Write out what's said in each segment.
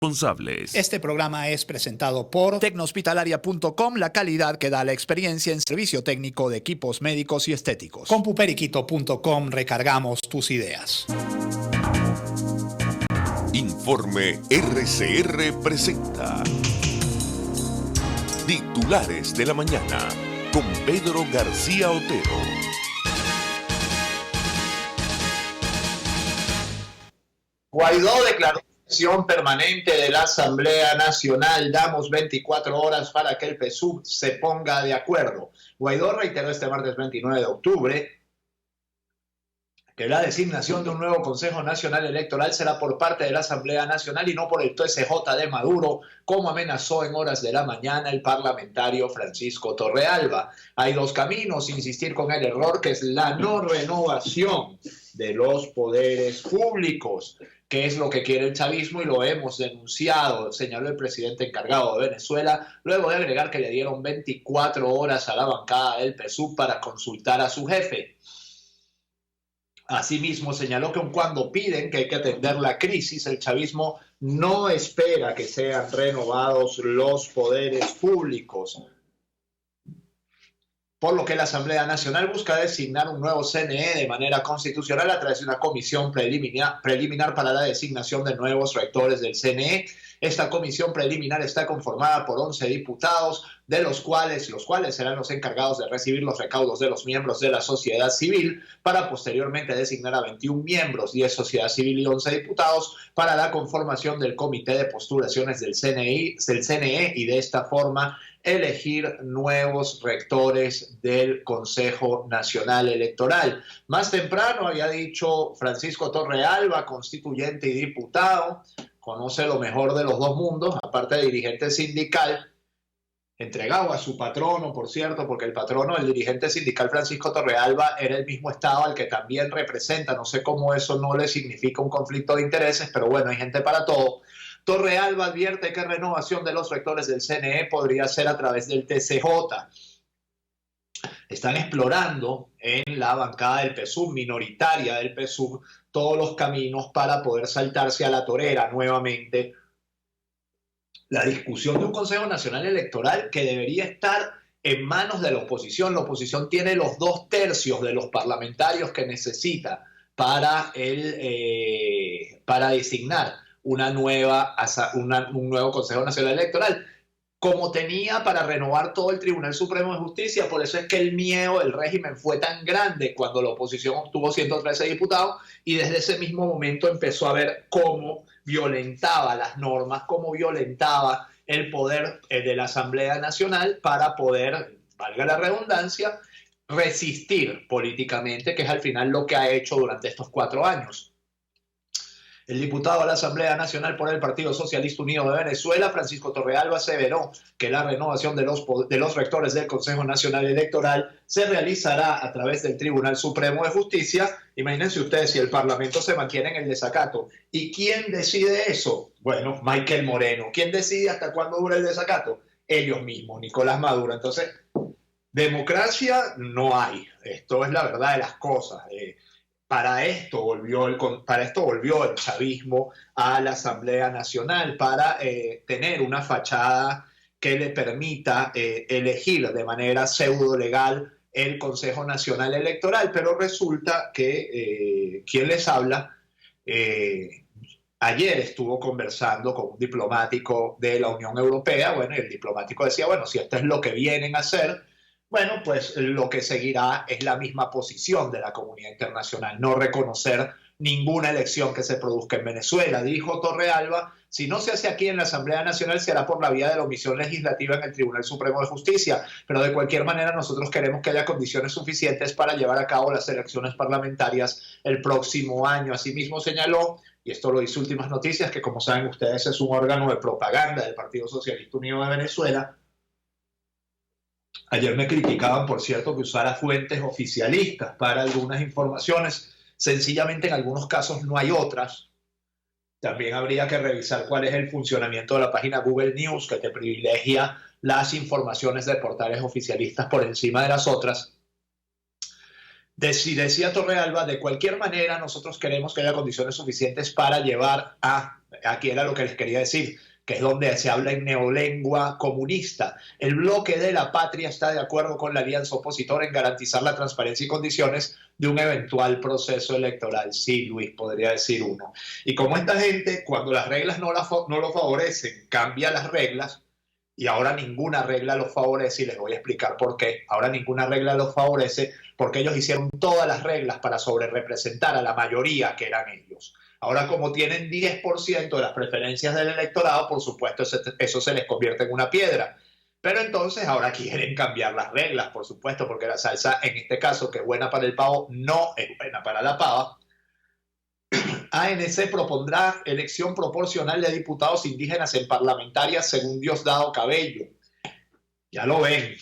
responsables. Este programa es presentado por Tecnohospitalaria.com, la calidad que da la experiencia en servicio técnico de equipos médicos y estéticos. Compuperiquito.com, recargamos tus ideas. Informe RCR presenta Titulares de la Mañana con Pedro García Otero. Guaidó declaró sesión permanente de la Asamblea Nacional. Damos 24 horas para que el PSUV se ponga de acuerdo. Guaidó reiteró este martes 29 de octubre que la designación de un nuevo Consejo Nacional Electoral será por parte de la Asamblea Nacional y no por el TSJ de Maduro, como amenazó en horas de la mañana el parlamentario Francisco Torrealba. Hay dos caminos: insistir con el error, que es la no renovación de los poderes públicos, que es lo que quiere el chavismo y lo hemos denunciado, señaló el presidente encargado de Venezuela, luego de agregar que le dieron 24 horas a la bancada del PSUV para consultar a su jefe. Asimismo, señaló que aun cuando piden que hay que atender la crisis, el chavismo no espera que sean renovados los poderes públicos, por lo que la Asamblea Nacional busca designar un nuevo CNE de manera constitucional a través de una comisión preliminar para la designación de nuevos rectores del CNE. Esta comisión preliminar está conformada por 11 diputados, de los cuales serán los encargados de recibir los recaudos de los miembros de la sociedad civil, para posteriormente designar a 21 miembros, 10 sociedad civil y 11 diputados, para la conformación del comité de postulaciones del CNE y de esta forma elegir nuevos rectores del Consejo Nacional Electoral. Más temprano había dicho Francisco Torrealba, constituyente y diputado, conoce lo mejor de los dos mundos, aparte de dirigente sindical, entregado a su patrono, por cierto, porque el patrono del dirigente sindical Francisco Torrealba era el mismo estado al que también representa. No sé cómo eso no le significa un conflicto de intereses, pero bueno, hay gente para todo. Torrealba advierte que renovación de los rectores del CNE podría ser a través del TCJ. Están explorando en la bancada del PSUV, minoritaria del PSUV, todos los caminos para poder saltarse a la torera nuevamente la discusión de un Consejo Nacional Electoral que debería estar en manos de la oposición. La oposición tiene los 2/3 de los parlamentarios que necesita para designar un nuevo Consejo Nacional Electoral, como tenía para renovar todo el Tribunal Supremo de Justicia. Por eso es que el miedo del régimen fue tan grande cuando la oposición obtuvo 113 diputados, y desde ese mismo momento empezó a ver cómo violentaba las normas, cómo violentaba el poder de la Asamblea Nacional para poder, valga la redundancia, resistir políticamente, que es al final lo que ha hecho durante estos 4 años. El diputado a la Asamblea Nacional por el Partido Socialista Unido de Venezuela, Francisco Torrealba, aseveró que la renovación de los rectores del Consejo Nacional Electoral se realizará a través del Tribunal Supremo de Justicia. Imagínense ustedes si el Parlamento se mantiene en el desacato. ¿Y quién decide eso? Bueno, Michael Moreno. ¿Quién decide hasta cuándo dura el desacato? Ellos mismos, Nicolás Maduro. Entonces, democracia no hay. Esto es la verdad de las cosas. Para esto volvió el chavismo a la Asamblea Nacional, para tener una fachada que le permita elegir de manera pseudo legal el Consejo Nacional Electoral. Pero resulta que quien les habla ayer estuvo conversando con un diplomático de la Unión Europea. Bueno, y el diplomático decía, bueno, si esto es lo que vienen a hacer, bueno, pues lo que seguirá es la misma posición de la comunidad internacional, no reconocer ninguna elección que se produzca en Venezuela. Dijo Torrealba, si no se hace aquí en la Asamblea Nacional, se hará por la vía de la omisión legislativa en el Tribunal Supremo de Justicia, pero de cualquier manera nosotros queremos que haya condiciones suficientes para llevar a cabo las elecciones parlamentarias el próximo año. Asimismo señaló, y esto lo dice Últimas Noticias, que como saben ustedes es un órgano de propaganda del Partido Socialista Unido de Venezuela. Ayer me criticaban, por cierto, que usara fuentes oficialistas para algunas informaciones. Sencillamente, en algunos casos no hay otras. También habría que revisar cuál es el funcionamiento de la página Google News, que te privilegia las informaciones de portales oficialistas por encima de las otras. Decía Torrealba, de cualquier manera nosotros queremos que haya condiciones suficientes para llevar aquí era lo que les quería decir, que es donde se habla en neolengua comunista. El bloque de la patria está de acuerdo con la alianza opositora en garantizar la transparencia y condiciones de un eventual proceso electoral. Sí, Luis, podría decir uno. Y como esta gente, cuando las reglas no lo favorecen, cambia las reglas, y ahora ninguna regla los favorece, y les voy a explicar por qué. Ahora ninguna regla los favorece porque ellos hicieron todas las reglas para sobrerepresentar a la mayoría que eran ellos. Ahora, como tienen 10% de las preferencias del electorado, por supuesto, eso se les convierte en una piedra. Pero entonces ahora quieren cambiar las reglas, por supuesto, porque la salsa, en este caso, que es buena para el pavo, no es buena para la pava. ANC propondrá elección proporcional de diputados indígenas en parlamentarias según Diosdado Cabello. Ya lo ven,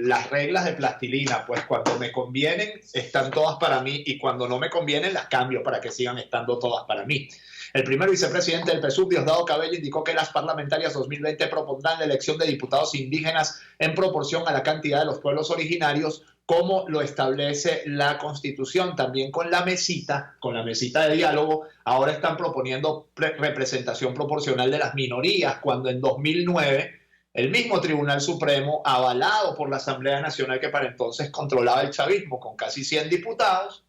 las reglas de plastilina, pues cuando me convienen están todas para mí y cuando no me convienen las cambio para que sigan estando todas para mí. El primer vicepresidente del PSUV, Diosdado Cabello, indicó que las parlamentarias 2020 propondrán la elección de diputados indígenas en proporción a la cantidad de los pueblos originarios, como lo establece la Constitución. También con la mesita de diálogo, ahora están proponiendo representación proporcional de las minorías, cuando en 2009 el mismo Tribunal Supremo, avalado por la Asamblea Nacional que para entonces controlaba el chavismo con casi 100 diputados,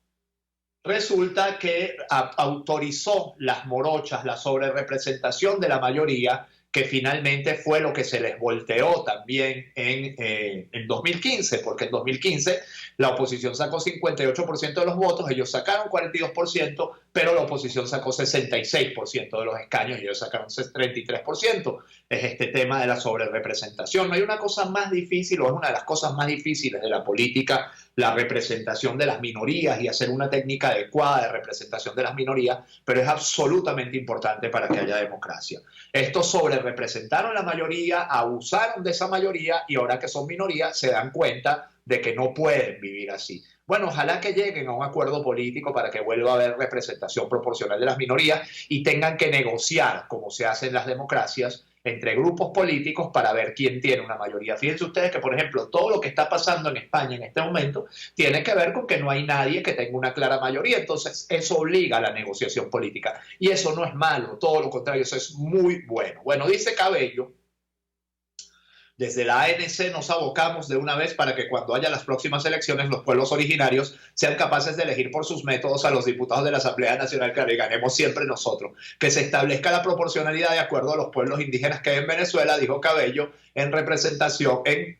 resulta que autorizó las morochas, la sobrerepresentación de la mayoría, que finalmente fue lo que se les volteó también en 2015, porque en 2015 la oposición sacó 58% de los votos, ellos sacaron 42%, pero la oposición sacó 66% de los escaños y ellos sacaron 33%. Es este tema de la sobrerepresentación. No hay una cosa más difícil, o es una de las cosas más difíciles de la política, la representación de las minorías y hacer una técnica adecuada de representación de las minorías, pero es absolutamente importante para que haya democracia. Estos sobrerepresentaron la mayoría, abusaron de esa mayoría y ahora que son minoría se dan cuenta de que no pueden vivir así. Bueno, ojalá que lleguen a un acuerdo político para que vuelva a haber representación proporcional de las minorías y tengan que negociar, como se hace en las democracias, entre grupos políticos para ver quién tiene una mayoría. Fíjense ustedes que, por ejemplo, todo lo que está pasando en España en este momento tiene que ver con que no hay nadie que tenga una clara mayoría, entonces eso obliga a la negociación política. Y eso no es malo, todo lo contrario, eso es muy bueno. Bueno, dice Cabello, desde la ANC nos abocamos de una vez para que cuando haya las próximas elecciones los pueblos originarios sean capaces de elegir por sus métodos a los diputados de la Asamblea Nacional que ganemos siempre nosotros. Que se establezca la proporcionalidad de acuerdo a los pueblos indígenas que hay en Venezuela, dijo Cabello, en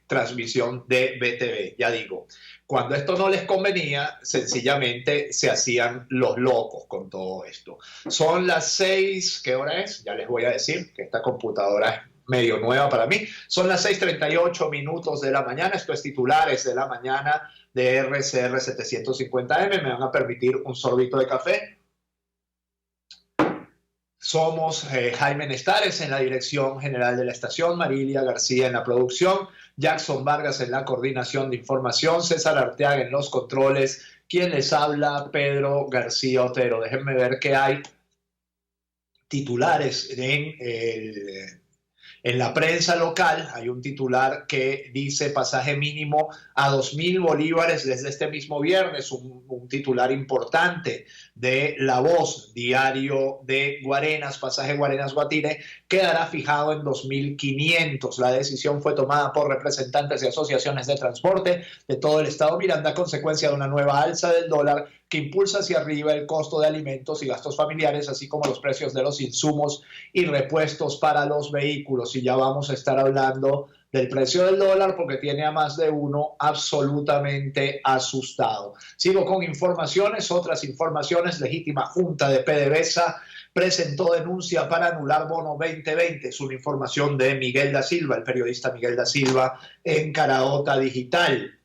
transmisión de BTV. Ya digo, cuando esto no les convenía, sencillamente se hacían los locos con todo esto. Son las 6, ¿qué hora es? Ya les voy a decir que esta computadora es medio nueva para mí. Son las 6:38 de la mañana. Esto es titulares de la mañana de RCR 750M. Me van a permitir un sorbito de café. Somos Jaime Nestares en la dirección general de la estación, Marilia García en la producción, Jackson Vargas en la coordinación de información, César Arteaga en los controles, quien les habla, Pedro García Otero. Déjenme ver qué hay titulares en la prensa local. Hay un titular que dice pasaje mínimo a 2.000 bolívares desde este mismo viernes, un titular importante de La Voz, diario de Guarenas, pasaje Guarenas-Guatire, quedará fijado en 2.500. La decisión fue tomada por representantes de asociaciones de transporte de todo el estado Miranda a consecuencia de una nueva alza del dólar que impulsa hacia arriba el costo de alimentos y gastos familiares, así como los precios de los insumos y repuestos para los vehículos. Y ya vamos a estar hablando del precio del dólar porque tiene a más de uno absolutamente asustado. Sigo con informaciones, otras informaciones. Legítima Junta de PDVSA presentó denuncia para anular bono 2020. Es una información de Miguel da Silva, el periodista Miguel da Silva en Caraota Digital.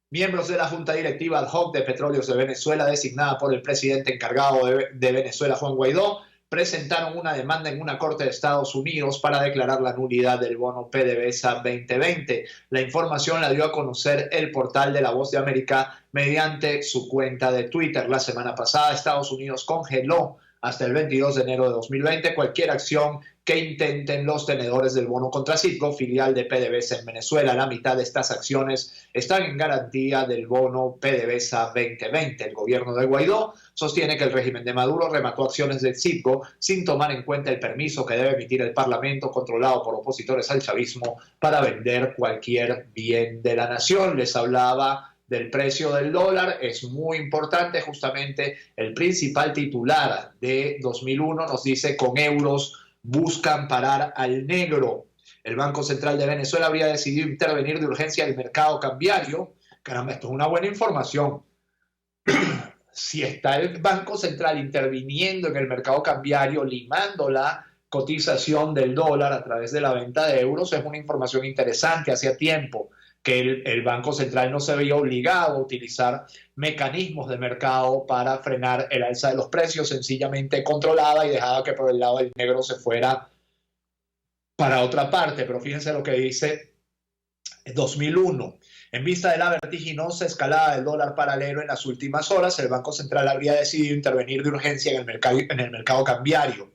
Miembros de la Junta Directiva Ad Hoc de Petróleos de Venezuela, designada por el presidente encargado de Venezuela, Juan Guaidó, presentaron una demanda en una corte de Estados Unidos para declarar la nulidad del bono PDVSA 2020. La información la dio a conocer el portal de La Voz de América mediante su cuenta de Twitter. La semana pasada, Estados Unidos congeló hasta el 22 de enero de 2020 cualquier acción que intenten los tenedores del bono contra Citgo, filial de PDVSA en Venezuela. La mitad de estas acciones están en garantía del bono PDVSA 2020. El gobierno de Guaidó sostiene que el régimen de Maduro remató acciones de Citgo sin tomar en cuenta el permiso que debe emitir el Parlamento, controlado por opositores al chavismo, para vender cualquier bien de la nación. Les hablaba del precio del dólar. Es muy importante. Justamente el principal titular de 2001 nos dice: con euros buscan parar al negro. El Banco Central de Venezuela habría decidido intervenir de urgencia en el mercado cambiario. Caramba, esto es una buena información. Si está el Banco Central interviniendo en el mercado cambiario, limando la cotización del dólar a través de la venta de euros, es una información interesante. Hacía tiempo que el Banco Central no se veía obligado a utilizar mecanismos de mercado para frenar el alza de los precios. Sencillamente controlaba y dejaba que por el lado del negro se fuera para otra parte. Pero fíjense lo que dice 2001. En vista de la vertiginosa escalada del dólar paralelo en las últimas horas, el Banco Central habría decidido intervenir de urgencia en el mercado cambiario.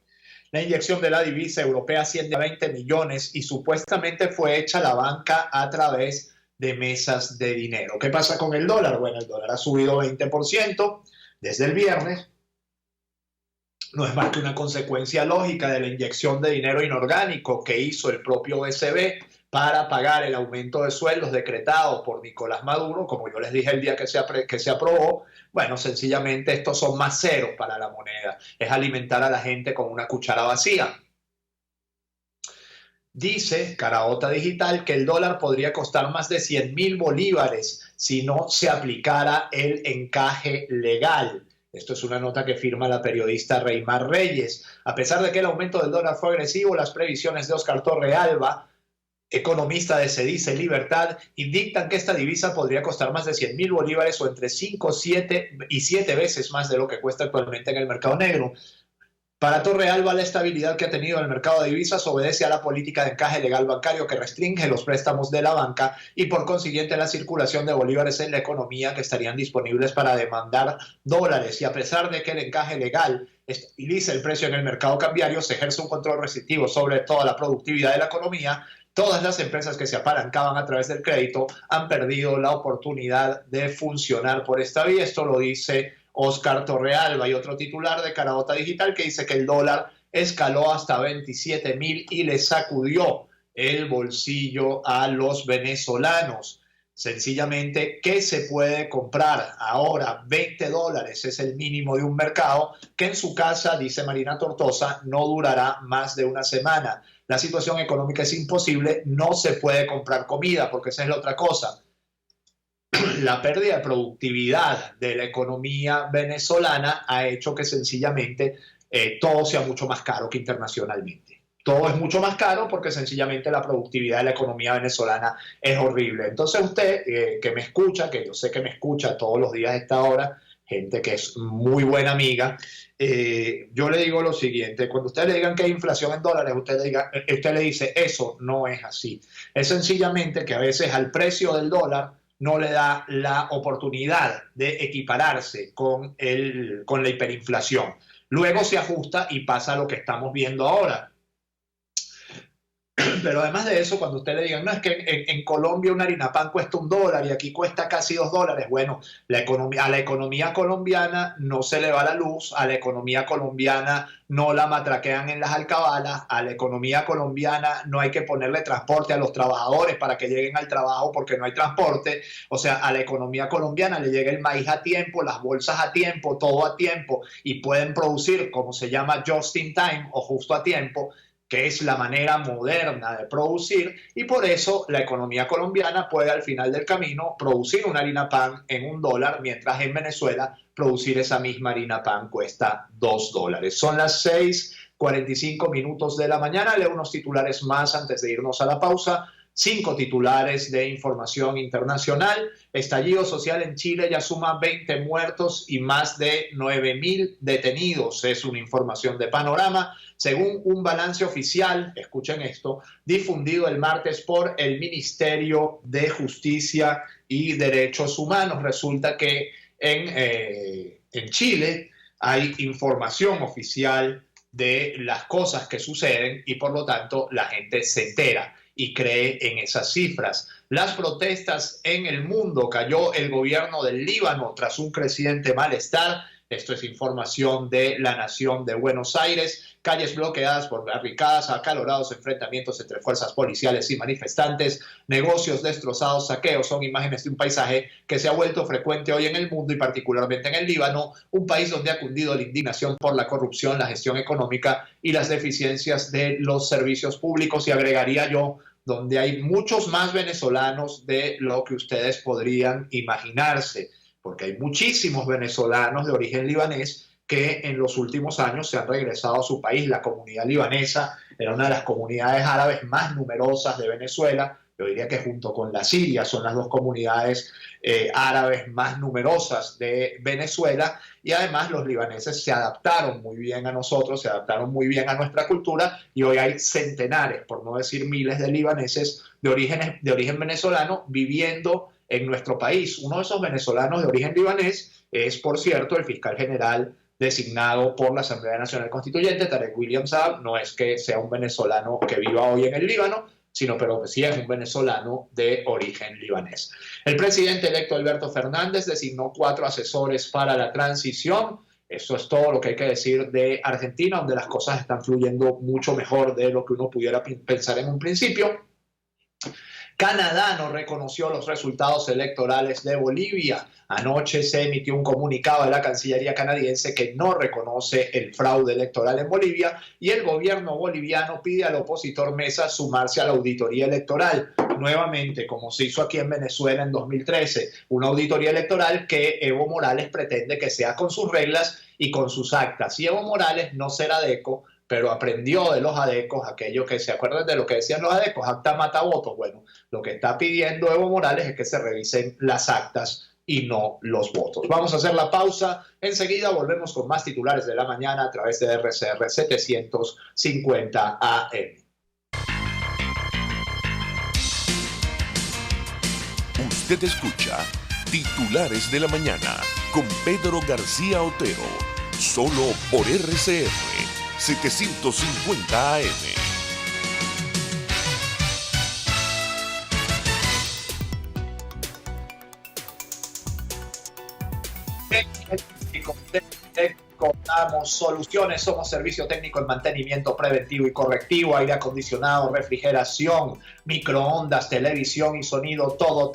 La inyección de la divisa europea asciende a 20 millones y supuestamente fue hecha a la banca a través de mesas de dinero. ¿Qué pasa con el dólar? Bueno, el dólar ha subido 20% desde el viernes. No es más que una consecuencia lógica de la inyección de dinero inorgánico que hizo el propio BCB para pagar el aumento de sueldos decretado por Nicolás Maduro, como yo les dije el día que se aprobó. Bueno, sencillamente estos son más ceros para la moneda. Es alimentar a la gente con una cuchara vacía. Dice Caraota Digital que el dólar podría costar más de 100.000 bolívares si no se aplicara el encaje legal. Esto es una nota que firma la periodista Reymar Reyes. A pesar de que el aumento del dólar fue agresivo, las previsiones de Óscar Torrealba, economista de Cedice Libertad, indican que esta divisa podría costar más de 100.000 bolívares o entre 5, 7 y 7 veces más de lo que cuesta actualmente en el mercado negro. Para Torrealba, la estabilidad que ha tenido el mercado de divisas obedece a la política de encaje legal bancario que restringe los préstamos de la banca y por consiguiente la circulación de bolívares en la economía que estarían disponibles para demandar dólares. Y a pesar de que el encaje legal estabiliza el precio en el mercado cambiario, se ejerce un control restrictivo sobre toda la productividad de la economía. Todas las empresas que se apalancaban a través del crédito han perdido la oportunidad de funcionar por esta vía. Esto lo dice Óscar Torrealba. Y otro titular de Caraota Digital que dice que el dólar escaló hasta 27.000 y le sacudió el bolsillo a los venezolanos. Sencillamente, ¿qué se puede comprar ahora? $20 es el mínimo de un mercado que en su casa, dice Marina Tortosa, no durará más de una semana. La situación económica es imposible, no se puede comprar comida, porque esa es la otra cosa. La pérdida de productividad de la economía venezolana ha hecho que sencillamente todo sea mucho más caro que internacionalmente. Todo es mucho más caro porque sencillamente la productividad de la economía venezolana es horrible. Entonces usted que me escucha, que yo sé que me escucha todos los días a esta hora, gente que es muy buena amiga, yo le digo lo siguiente: cuando usted le digan que hay inflación en dólares, usted le dice, eso no es así. Es sencillamente que a veces al precio del dólar no le da la oportunidad de equipararse con la hiperinflación. Luego se ajusta y pasa lo que estamos viendo ahora. Pero además de eso, cuando usted le digan, no, es que en Colombia una harina pan cuesta $1 y aquí cuesta casi $2, bueno, a la economía colombiana no se le va la luz, a la economía colombiana no la matraquean en las alcabalas, a la economía colombiana no hay que ponerle transporte a los trabajadores para que lleguen al trabajo porque no hay transporte. O sea, a la economía colombiana le llega el maíz a tiempo, las bolsas a tiempo, todo a tiempo, y pueden producir, como se llama, just in time o justo a tiempo, que es la manera moderna de producir, y por eso la economía colombiana puede al final del camino producir una harina pan en $1, mientras en Venezuela producir esa misma harina pan cuesta $2. Son las 6:45 de la mañana. Leo unos titulares más antes de irnos a la pausa. 5 titulares de información internacional. Estallido social en Chile ya suma 20 muertos y más de 9.000 detenidos. Es una información de Panorama. Según un balance oficial, escuchen esto, difundido el martes por el Ministerio de Justicia y Derechos Humanos, resulta que en Chile hay información oficial de las cosas que suceden y por lo tanto la gente se entera y cree en esas cifras. Las protestas en el mundo, cayó el gobierno del Líbano tras un creciente malestar. Esto es información de La Nación de Buenos Aires. Calles bloqueadas por barricadas, acalorados enfrentamientos entre fuerzas policiales y manifestantes, negocios destrozados, saqueos, son imágenes de un paisaje que se ha vuelto frecuente hoy en el mundo y particularmente en el Líbano, un país donde ha cundido la indignación por la corrupción, la gestión económica y las deficiencias de los servicios públicos, y agregaría yo, donde hay muchos más venezolanos de lo que ustedes podrían imaginarse, porque hay muchísimos venezolanos de origen libanés que en los últimos años se han regresado a su país. La comunidad libanesa era una de las comunidades árabes más numerosas de Venezuela. Yo diría que junto con la siria son las dos comunidades árabes más numerosas de Venezuela, y además los libaneses se adaptaron muy bien a nosotros, se adaptaron muy bien a nuestra cultura, y hoy hay centenares, por no decir miles, de libaneses de origen venezolano viviendo en nuestro país. Uno de esos venezolanos de origen libanés es, por cierto, el fiscal general designado por la Asamblea Nacional Constituyente, Tarek William Saab. No es que sea un venezolano que viva hoy en el Líbano, sino pero que sí es un venezolano de origen libanés. El presidente electo Alberto Fernández designó 4 asesores para la transición. Eso es todo lo que hay que decir de Argentina, donde las cosas están fluyendo mucho mejor de lo que uno pudiera pensar en un principio. Canadá no reconoció los resultados electorales de Bolivia. Anoche se emitió un comunicado de la Cancillería canadiense que no reconoce el fraude electoral en Bolivia, y el gobierno boliviano pide al opositor Mesa sumarse a la auditoría electoral. Nuevamente, como se hizo aquí en Venezuela en 2013, una auditoría electoral que Evo Morales pretende que sea con sus reglas y con sus actas. Y Evo Morales no será ADECO, pero aprendió de los adecos, aquello que se acuerdan de lo que decían los adecos, acta mata votos. Bueno, lo que está pidiendo Evo Morales es que se revisen las actas y no los votos. Vamos a hacer la pausa. Enseguida volvemos con más titulares de la mañana a través de RCR 750 AM. Usted escucha Titulares de la Mañana con Pedro García Otero, solo por RCR 750 AM. Damos soluciones, somos servicio técnico en mantenimiento preventivo y correctivo, aire acondicionado, refrigeración, microondas, televisión y sonido, todo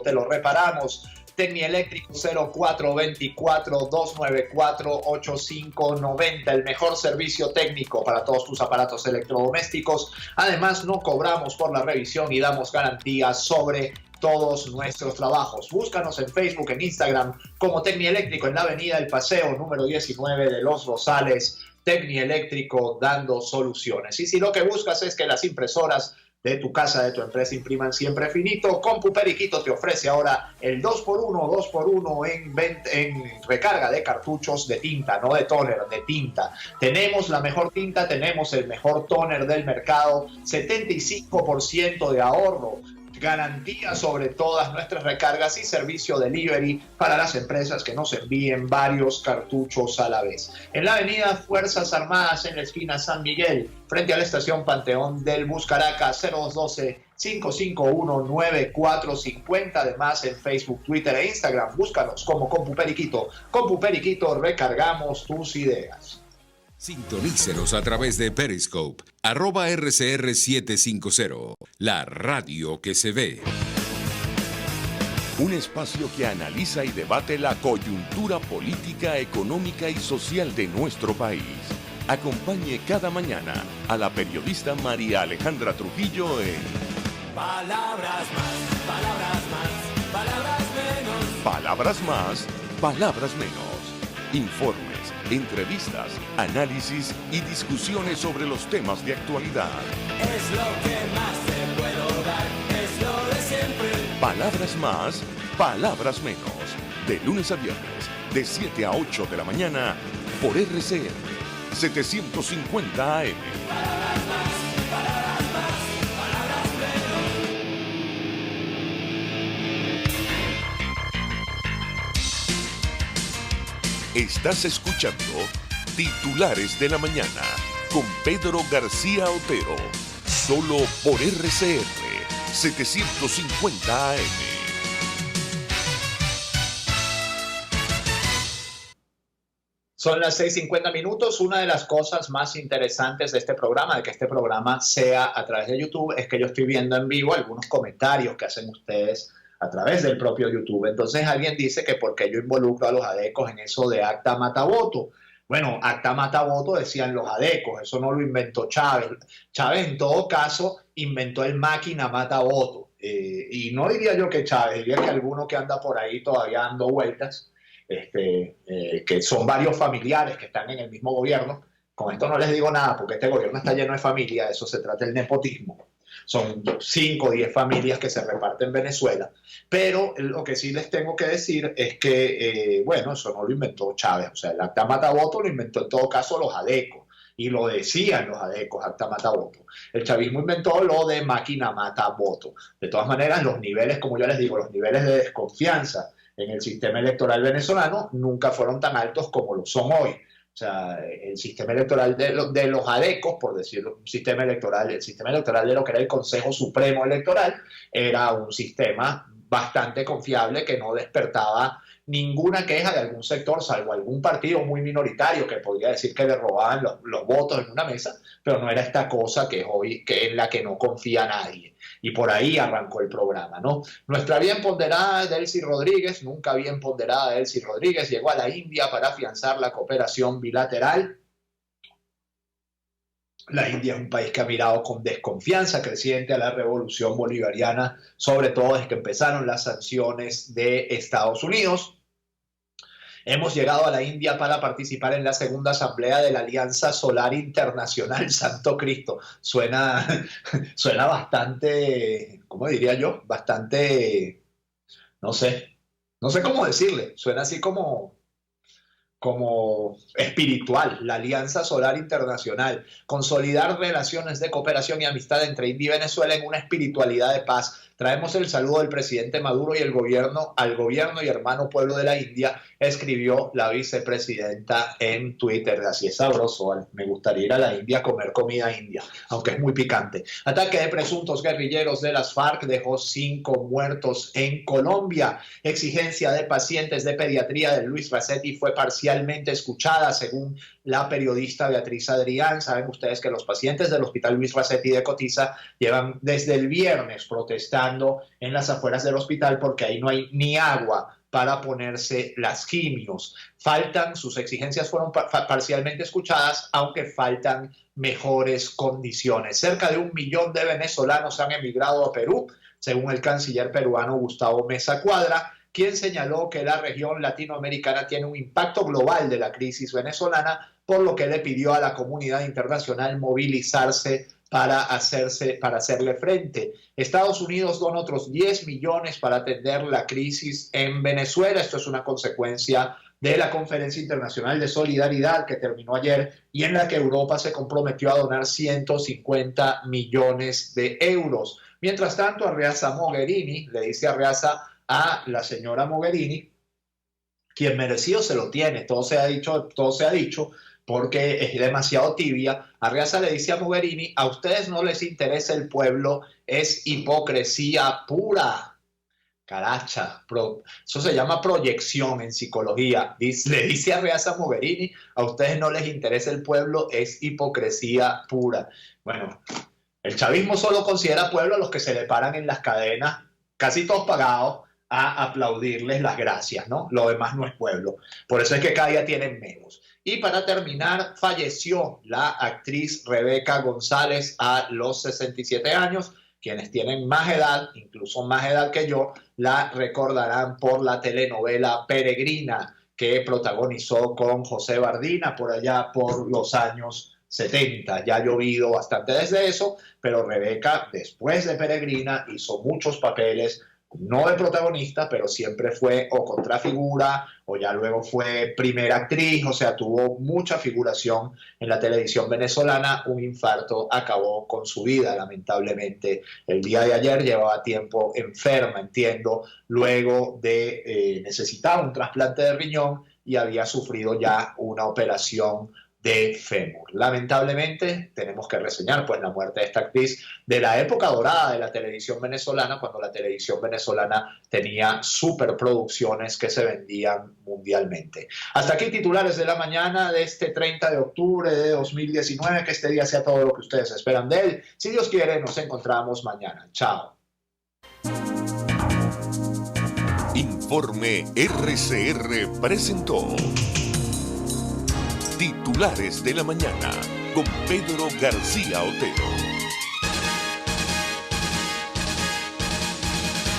te lo reparamos. Tecnieléctrico 0424-294-8590, el mejor servicio técnico para todos tus aparatos electrodomésticos. Además, no cobramos por la revisión y damos garantías sobre todos nuestros trabajos. Búscanos en Facebook, en Instagram como Tecnieléctrico, en la avenida El Paseo, número 19 de Los Rosales. Tecnieléctrico, dando soluciones. Y si lo que buscas es que las impresoras de tu casa, de tu empresa, impriman siempre finito, Compu Periquito te ofrece ahora el 2x1 en recarga de cartuchos de tinta, no de tóner, de tinta. Tenemos la mejor tinta, tenemos el mejor tóner del mercado, 75% de ahorro, garantía sobre todas nuestras recargas y servicio delivery para las empresas que nos envíen varios cartuchos a la vez. En la avenida Fuerzas Armadas, en la esquina San Miguel, frente a la estación Panteón del Bus Caracas, 0212-551-9450. Además, en Facebook, Twitter e Instagram, búscanos como Compu Periquito. Compu Periquito, recargamos tus ideas. Sintonícenos a través de Periscope, @RCR750, la radio que se ve. Un espacio que analiza y debate la coyuntura política, económica y social de nuestro país. Acompañe cada mañana a la periodista María Alejandra Trujillo en Palabras más, palabras más, palabras menos. Palabras más, palabras menos. Informes, entrevistas, análisis y discusiones sobre los temas de actualidad. Es lo que más te puedo dar, es lo de siempre. Palabras más, palabras menos. De lunes a viernes, de 7 a 8 de la mañana, por RCR 750 AM. Palabras más, palabras más, palabras menos. Estás escuchando Titulares de la Mañana, con Pedro García Otero. Solo por RCR 750 AM. Son las 6:50. Una de las cosas más interesantes de este programa, de que este programa sea a través de YouTube, es que yo estoy viendo en vivo algunos comentarios que hacen ustedes a través del propio YouTube. Entonces alguien dice que por qué yo involucro a los adecos en eso de acta matavoto. Bueno, acta matavoto decían los adecos, eso no lo inventó Chávez. Chávez en todo caso inventó el máquina matavoto. Y no diría yo que Chávez, diría que alguno que anda por ahí todavía dando vueltas, que son varios familiares que están en el mismo gobierno. Con esto no les digo nada porque este gobierno está lleno de familia, de eso se trata el nepotismo. Son 5 o 10 familias que se reparten en Venezuela. Pero lo que sí les tengo que decir es que, bueno, eso no lo inventó Chávez. O sea, el acta matavoto lo inventó en todo caso los adecos. Y lo decían los adecos, acta matavoto. El chavismo inventó lo de máquina matavoto. De todas maneras, los niveles, como yo les digo, los niveles de desconfianza en el sistema electoral venezolano nunca fueron tan altos como lo son hoy. O sea, el sistema electoral de los adecos, por decirlo, el sistema electoral de lo que era el Consejo Supremo Electoral, era un sistema bastante confiable que no despertaba ninguna queja de algún sector, salvo algún partido muy minoritario que podría decir que le robaban los votos en una mesa, pero no era esta cosa que es hoy, que en la que no confía nadie. Y por ahí arrancó el programa, ¿no? Nuestra bien ponderada Delcy Rodríguez, nunca bien ponderada Delcy Rodríguez, llegó a la India para afianzar la cooperación bilateral. La India es un país que ha mirado con desconfianza creciente a la revolución bolivariana, sobre todo desde que empezaron las sanciones de Estados Unidos. Hemos llegado a la India para participar en la segunda asamblea de la Alianza Solar Internacional. Santo Cristo, suena bastante, ¿cómo diría yo? Bastante, no sé cómo decirle, suena así como espiritual. La Alianza Solar Internacional, consolidar relaciones de cooperación y amistad entre India y Venezuela en una espiritualidad de paz. Traemos el saludo del presidente Maduro y al gobierno y hermano pueblo de la India, escribió la vicepresidenta en Twitter. Así es sabroso, me gustaría ir a la India a comer comida india, aunque es muy picante. Ataque de presuntos guerrilleros de las FARC dejó 5 muertos en Colombia. Exigencia de pacientes de pediatría de Luis Racetti fue parcialmente escuchada, según la periodista Beatriz Adrián. Saben ustedes que los pacientes del Hospital Luis Racetti de Cotiza llevan desde el viernes protestando en las afueras del hospital porque ahí no hay ni agua para ponerse las quimios. Sus exigencias fueron parcialmente escuchadas, aunque faltan mejores condiciones. Cerca de 1 millón de venezolanos han emigrado a Perú, según el canciller peruano Gustavo Meza Cuadra, quien señaló que la región latinoamericana tiene un impacto global de la crisis venezolana, por lo que le pidió a la comunidad internacional movilizarse para hacerle frente. Estados Unidos dona otros 10 millones para atender la crisis en Venezuela. Esto es una consecuencia de la Conferencia Internacional de Solidaridad que terminó ayer y en la que Europa se comprometió a donar 150 millones de euros. Mientras tanto, Arreaza Mogherini le dice a la señora Mogherini, quien merecido se lo tiene, todo se ha dicho, porque es demasiado tibia. Arreaza le dice a Mogherini, a ustedes no les interesa el pueblo, es hipocresía pura. Caracha, eso se llama proyección en psicología. Le dice Arreaza a Mogherini, a ustedes no les interesa el pueblo, es hipocresía pura. Bueno, el chavismo solo considera pueblo a los que se le paran en las cadenas, casi todos pagados, a aplaudirles las gracias, ¿no? Lo demás no es pueblo. Por eso es que cada día tienen menos. Y para terminar, falleció la actriz Rebeca González a los 67 años. Quienes tienen más edad, incluso más edad que yo, la recordarán por la telenovela Peregrina, que protagonizó con José Bardina por allá por los años 70. Ya ha llovido bastante desde eso, pero Rebeca, después de Peregrina, hizo muchos papeles, no de protagonista, pero siempre fue o contrafigura o ya luego fue primera actriz, o sea, tuvo mucha figuración en la televisión venezolana. Un infarto acabó con su vida, lamentablemente. El día de ayer llevaba tiempo enferma, entiendo, luego de necesitar un trasplante de riñón y había sufrido ya una operación de fémur. Lamentablemente tenemos que reseñar pues la muerte de esta actriz de la época dorada de la televisión venezolana, cuando la televisión venezolana tenía superproducciones que se vendían mundialmente. Hasta aquí titulares de la mañana de este 30 de octubre de 2019, que este día sea todo lo que ustedes esperan de él. Si Dios quiere, nos encontramos mañana. Chao. Informe RCR presentó Titulares de la Mañana con Pedro García Otero.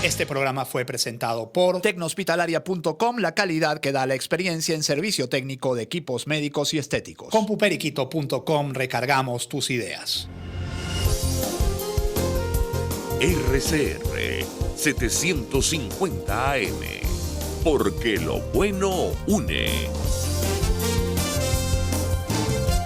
Este programa fue presentado por Tecnohospitalaria.com, la calidad que da la experiencia en servicio técnico de equipos médicos y estéticos. Compuperiquito.com, recargamos tus ideas. RCR 750 AM, porque lo bueno une.